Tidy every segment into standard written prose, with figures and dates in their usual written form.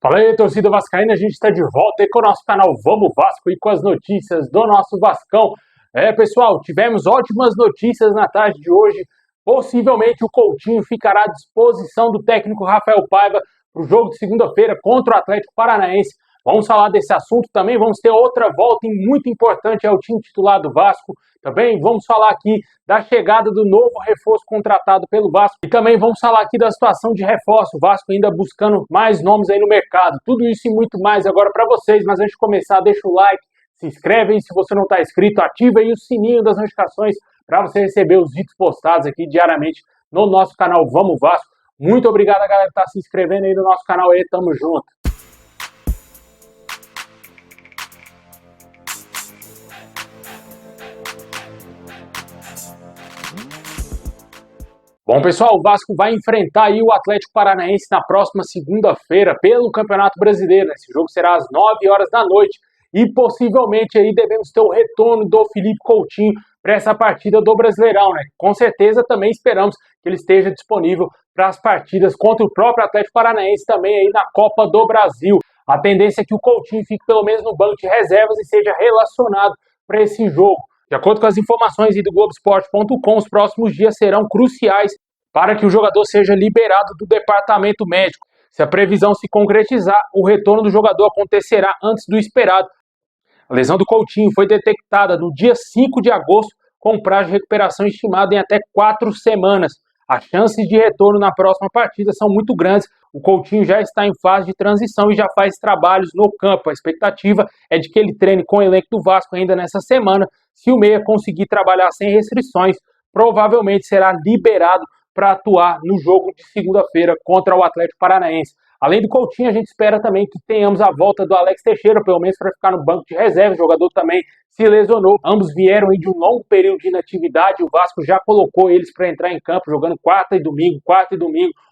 Fala aí, torcida vascaína, a gente está de volta aí com o nosso canal Vamos Vasco e com as notícias do nosso Vascão. Pessoal, tivemos ótimas notícias na tarde de hoje. Possivelmente o Coutinho ficará à disposição do técnico Rafael Paiva para o jogo de segunda-feira contra o Atlético Paranaense. Vamos falar desse assunto também, vamos ter outra volta muito importante ao time titular do Vasco. Também vamos falar aqui da chegada do novo reforço contratado pelo Vasco. E também vamos falar aqui da situação de reforço. O Vasco ainda buscando mais nomes aí no mercado. Tudo isso e muito mais agora para vocês. Mas antes de começar, deixa o like, se inscreve aí se você não está inscrito, ativa aí o sininho das notificações para você receber os vídeos postados aqui diariamente no nosso canal Vamos Vasco. Muito obrigado a galera que está se inscrevendo aí no nosso canal aí. Tamo junto. Bom, pessoal, o Vasco vai enfrentar aí o Atlético Paranaense na próxima segunda-feira pelo Campeonato Brasileiro. Esse jogo será às 9 horas da noite e possivelmente aí devemos ter o retorno do Felipe Coutinho para essa partida do Brasileirão, né? Com certeza também esperamos que ele esteja disponível para as partidas contra o próprio Atlético Paranaense também aí na Copa do Brasil. A tendência é que o Coutinho fique pelo menos no banco de reservas e seja relacionado para esse jogo. De acordo com as informações do Globoesporte.com, os próximos dias serão cruciais para que o jogador seja liberado do departamento médico. Se a previsão se concretizar, o retorno do jogador acontecerá antes do esperado. A lesão do Coutinho foi detectada no dia 5 de agosto, com prazo de recuperação estimado em até 4 semanas. As chances de retorno na próxima partida são muito grandes. O Coutinho já está em fase de transição e já faz trabalhos no campo. A expectativa é de que ele treine com o elenco do Vasco ainda nessa semana. Se o meia conseguir trabalhar sem restrições, provavelmente será liberado para atuar no jogo de segunda-feira contra o Atlético Paranaense. Além do Coutinho, a gente espera também que tenhamos a volta do Alex Teixeira, pelo menos para ficar no banco de reserva. O jogador também se lesionou. Ambos vieram de um longo período de inatividade. O Vasco já colocou eles para entrar em campo, jogando quarta e domingo.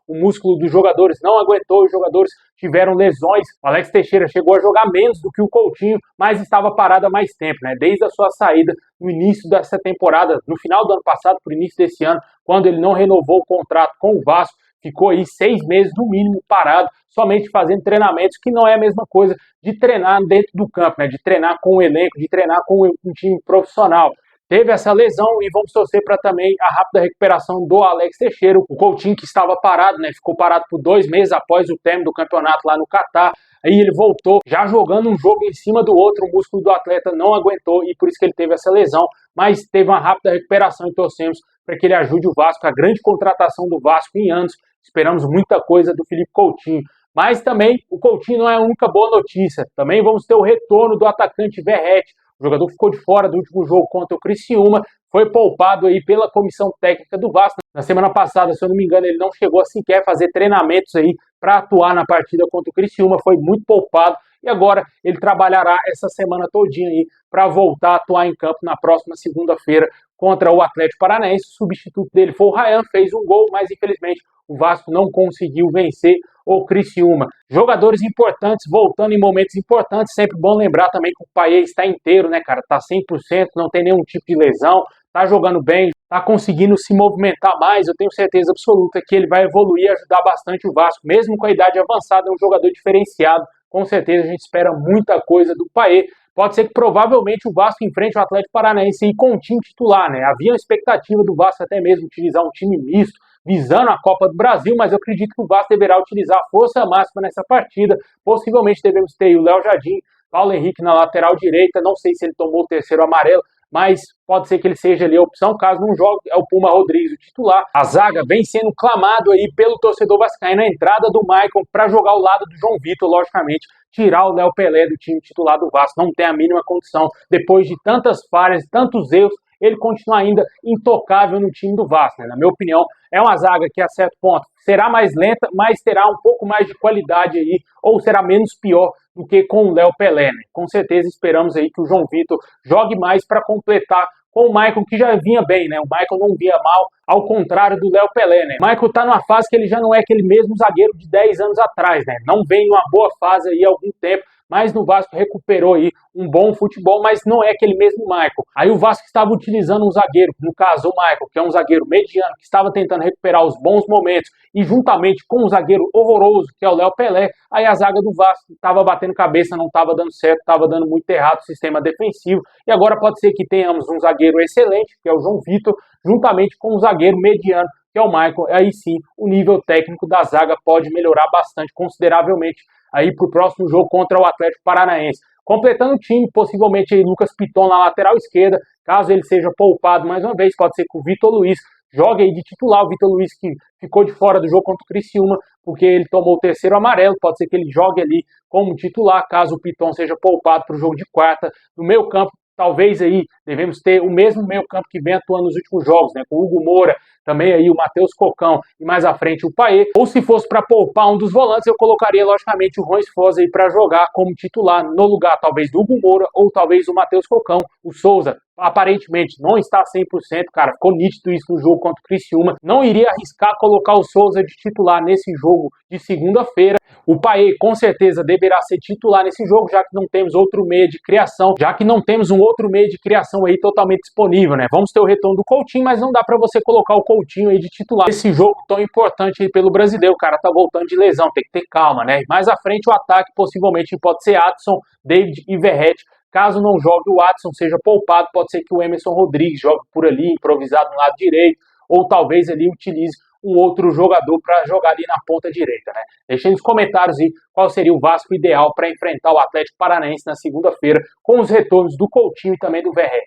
O músculo dos jogadores não aguentou, os jogadores tiveram lesões. O Alex Teixeira chegou a jogar menos do que o Coutinho, mas estava parado há mais tempo, né? Desde a sua saída no início dessa temporada, no final do ano passado, para o início desse ano, quando ele não renovou o contrato com o Vasco, ficou aí 6 meses no mínimo parado, somente fazendo treinamentos, que não é a mesma coisa de treinar dentro do campo, né? De treinar com o elenco, de treinar com um time profissional. Teve essa lesão e vamos torcer para também a rápida recuperação do Alex Teixeira. O Coutinho que estava parado, né? Ficou parado por 2 meses após o término do campeonato lá no Catar. Aí ele voltou já jogando um jogo em cima do outro, o músculo do atleta não aguentou e por isso que ele teve essa lesão, mas teve uma rápida recuperação e torcemos para que ele ajude o Vasco, a grande contratação do Vasco em anos. Esperamos muita coisa do Felipe Coutinho. Mas também o Coutinho não é a única boa notícia. Também vamos ter o retorno do atacante Verratti. O jogador ficou de fora do último jogo contra o Criciúma, foi poupado aí pela comissão técnica do Vasco. Na semana passada, se eu não me engano, ele não chegou a sequer fazer treinamentos aí para atuar na partida contra o Criciúma, foi muito poupado e agora ele trabalhará essa semana todinha aí para voltar a atuar em campo na próxima segunda-feira contra o Atlético Paranaense. O substituto dele foi o Ryan, fez um gol, mas infelizmente o Vasco não conseguiu vencer o Criciúma. Jogadores importantes voltando em momentos importantes, sempre bom lembrar também que o Payet está inteiro, né, cara? Tá 100%, não tem nenhum tipo de lesão, tá jogando bem, tá conseguindo se movimentar mais. Eu tenho certeza absoluta que ele vai evoluir e ajudar bastante o Vasco, mesmo com a idade avançada, é um jogador diferenciado. Com certeza a gente espera muita coisa do Payet. Pode ser que provavelmente o Vasco enfrente o Atlético Paranaense aí com o time titular, né? Havia uma expectativa do Vasco até mesmo utilizar um time misto, visando a Copa do Brasil, mas eu acredito que o Vasco deverá utilizar a força máxima nessa partida. Possivelmente devemos ter o Léo Jardim, Paulo Henrique na lateral direita, não sei se ele tomou o terceiro amarelo, mas pode ser que ele seja ali a opção, caso não jogue, é o Puma Rodrigues o titular. A zaga vem sendo clamado aí pelo torcedor vascaíno, a entrada do Maicon para jogar ao lado do João Vitor, logicamente, tirar o Léo Pelé do time titular do Vasco, não tem a mínima condição, depois de tantas falhas, tantos erros, ele continua ainda intocável no time do Vasco, né? Na minha opinião, é uma zaga que a certo ponto será mais lenta, mas terá um pouco mais de qualidade aí, ou será menos pior do que com o Léo Pelé, né? Com certeza esperamos aí que o João Vitor jogue mais para completar com o Maicon, que já vinha bem, né? O Maicon não vinha mal, ao contrário do Léo Pelé, né? O Michael tá numa fase que ele já não é aquele mesmo zagueiro de 10 anos atrás, né? Não vem numa boa fase aí há algum tempo, mas no Vasco recuperou aí um bom futebol, mas não é aquele mesmo Michael. Aí o Vasco estava utilizando um zagueiro, no caso o Michael, que é um zagueiro mediano, que estava tentando recuperar os bons momentos, e juntamente com um zagueiro horroroso, que é o Léo Pelé, aí a zaga do Vasco estava batendo cabeça, não estava dando certo, estava dando muito errado o sistema defensivo, e agora pode ser que tenhamos um zagueiro excelente, que é o João Vitor, juntamente com um zagueiro mediano, que é o Michael. Aí sim, o nível técnico da zaga pode melhorar bastante, consideravelmente, aí para o próximo jogo contra o Atlético Paranaense. Completando o time, possivelmente aí Lucas Piton na lateral esquerda, caso ele seja poupado mais uma vez, pode ser que o Vitor Luiz jogue aí de titular, o Vitor Luiz que ficou de fora do jogo contra o Criciúma, porque ele tomou o terceiro amarelo, pode ser que ele jogue ali como titular, caso o Piton seja poupado para o jogo de quarta. No meio campo, talvez aí devemos ter o mesmo meio campo que vem atuando nos últimos jogos, né, com o Hugo Moura, também aí o Matheus Cocão e mais à frente o Paê. Ou se fosse para poupar um dos volantes, eu colocaria logicamente o Juan Esforza aí para jogar como titular no lugar talvez do Hugo Moura ou talvez o Matheus Cocão. O Souza aparentemente não está 100%, cara, ficou nítido isso no jogo contra o Criciúma. Não iria arriscar colocar o Souza de titular nesse jogo de segunda-feira. O Paê com certeza deverá ser titular nesse jogo, já que não temos outro meio de criação, já que não temos um outro meio de criação aí totalmente disponível, né? Vamos ter o retorno do Coutinho, mas não dá para você colocar o Coutinho aí de titular esse jogo tão importante aí pelo brasileiro. O cara tá voltando de lesão, tem que ter calma, né? Mais à frente o ataque possivelmente pode ser Adson, David e Verratti. Caso não jogue o Adson, seja poupado, pode ser que o Emerson Rodrigues jogue por ali, improvisado no lado direito, ou talvez ali utilize um outro jogador para jogar ali na ponta direita, né? Deixem nos comentários aí qual seria o Vasco ideal para enfrentar o Atlético Paranaense na segunda-feira, com os retornos do Coutinho e também do Verratti.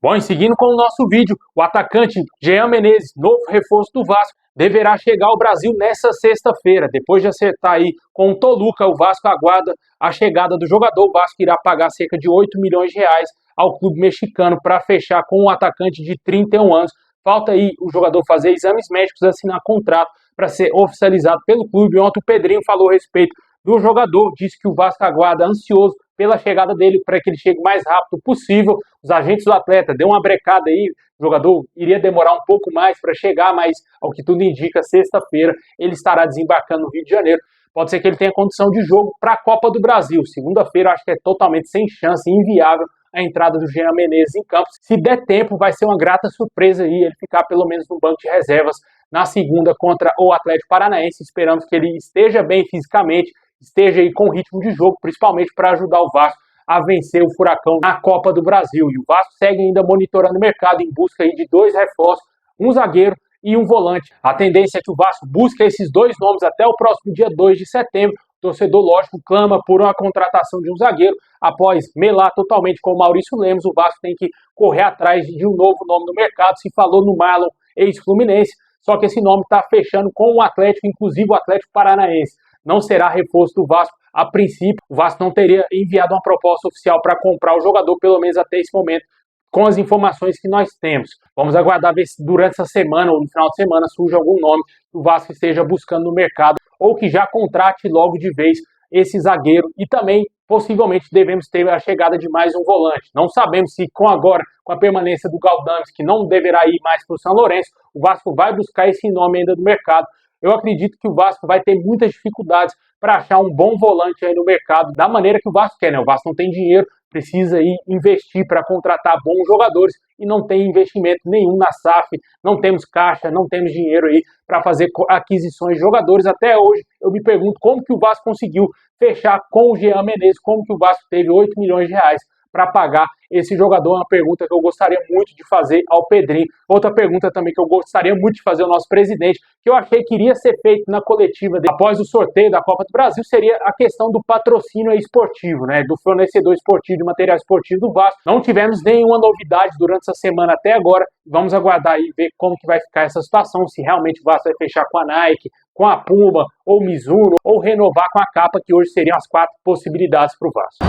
Bom, e seguindo com o nosso vídeo, o atacante Jean Menezes, novo reforço do Vasco, deverá chegar ao Brasil nesta sexta-feira. Depois de acertar aí com o Toluca, o Vasco aguarda a chegada do jogador. O Vasco irá pagar cerca de 8 milhões de reais ao clube mexicano para fechar com um atacante de 31 anos. Falta aí o jogador fazer exames médicos, assinar contrato para ser oficializado pelo clube. Ontem o Pedrinho falou a respeito do jogador, disse que o Vasco aguarda ansioso pela chegada dele para que ele chegue o mais rápido possível. Os agentes do atleta deu uma brecada aí, o jogador iria demorar um pouco mais para chegar, mas ao que tudo indica, sexta-feira ele estará desembarcando no Rio de Janeiro. Pode ser que ele tenha condição de jogo para a Copa do Brasil. Segunda-feira acho que é totalmente sem chance, inviável a entrada do Jean Menezes em campo. Se der tempo, vai ser uma grata surpresa aí ele ficar pelo menos no banco de reservas na segunda contra o Atlético Paranaense. Esperamos que ele esteja bem fisicamente, esteja aí com ritmo de jogo, principalmente para ajudar o Vasco a vencer o Furacão na Copa do Brasil. E o Vasco segue ainda monitorando o mercado em busca aí de 2 reforços, um zagueiro e um volante. A tendência é que o Vasco busque esses 2 nomes até o próximo dia 2 de setembro. O torcedor, lógico, clama por uma contratação de um zagueiro. Após melar totalmente com o Maurício Lemos, o Vasco tem que correr atrás de um novo nome no mercado. Se falou no Marlon, ex-Fluminense, só que esse nome está fechando com o Atlético, inclusive o Atlético Paranaense. Não será reforço do Vasco a princípio. O Vasco não teria enviado uma proposta oficial para comprar o jogador, pelo menos até esse momento, com as informações que nós temos. Vamos aguardar ver se durante essa semana ou no final de semana surge algum nome que o Vasco esteja buscando no mercado ou que já contrate logo de vez esse zagueiro. E também, possivelmente, devemos ter a chegada de mais um volante. Não sabemos se com a permanência do Galdames, que não deverá ir mais para o São Lourenço, o Vasco vai buscar esse nome ainda no mercado. Eu acredito que o Vasco vai ter muitas dificuldades para achar um bom volante aí no mercado, da maneira que o Vasco quer, né? O Vasco não tem dinheiro, precisa aí investir para contratar bons jogadores e não tem investimento nenhum na SAF, não temos caixa, não temos dinheiro aí para fazer aquisições de jogadores. Até hoje eu me pergunto como que o Vasco conseguiu fechar com o Jean Menezes, como que o Vasco teve 8 milhões de reais para pagar esse jogador. É uma pergunta que eu gostaria muito de fazer ao Pedrinho. Outra pergunta também que eu gostaria muito de fazer ao nosso presidente, que eu achei que iria ser feito na coletiva após o sorteio da Copa do Brasil, seria a questão do patrocínio esportivo, né, do fornecedor esportivo de material esportivo do Vasco. Não tivemos nenhuma novidade durante essa semana até agora. Vamos aguardar e ver como que vai ficar essa situação, se realmente o Vasco vai fechar com a Nike, com a Puma, ou Mizuno, ou renovar com a Capa, que hoje seriam as 4 possibilidades para o Vasco.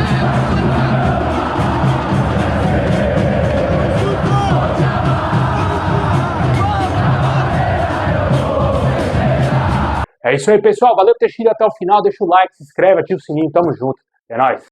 É isso aí, pessoal. Valeu por ter chegado até o final. Deixa o like, se inscreve, ativa o sininho. Tamo junto. É nóis!